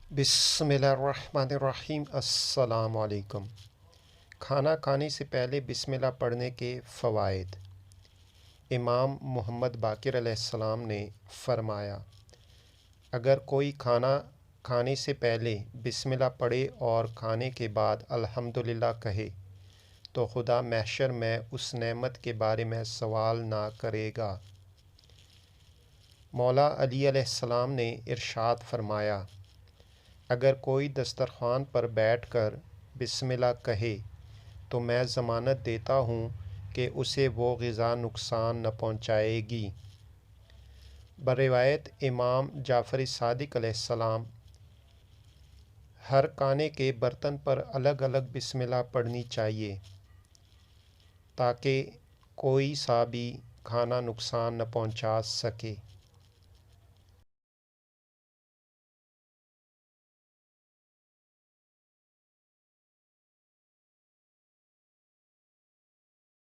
बिस्मिल्लाहिर्रहमानिर्रहीम। अस्सलाम वालेकुम। खाना खाने से पहले बिस्मिल्लाह पढ़ने के फ़वाइद। इमाम मोहम्मद बाक़िर अलैहिस्सलाम ने फ़रमाया, अगर कोई खाना खाने से पहले बिस्मिल्लाह पढ़े और खाने के बाद अल्हम्दुलिल्लाह कहे तो खुदा महशर में उस नेमत के बारे में सवाल ना करेगा। मौला अली अलैहिस्सलाम ने इरशाद फरमाया, अगर कोई दस्तरख़्वान पर बैठकर बिस्मिल्लाह कहे तो मैं ज़मानत देता हूँ कि उसे वो ग़िज़ा नुकसान न पहुँचाएगी। बरिवायत इमाम जाफ़री सादिक अलैहिस्सलाम, हर खाने के बर्तन पर अलग अलग बिस्मिल्लाह पढ़नी चाहिए ताकि कोई सा भी खाना नुकसान न पहुँचा सके।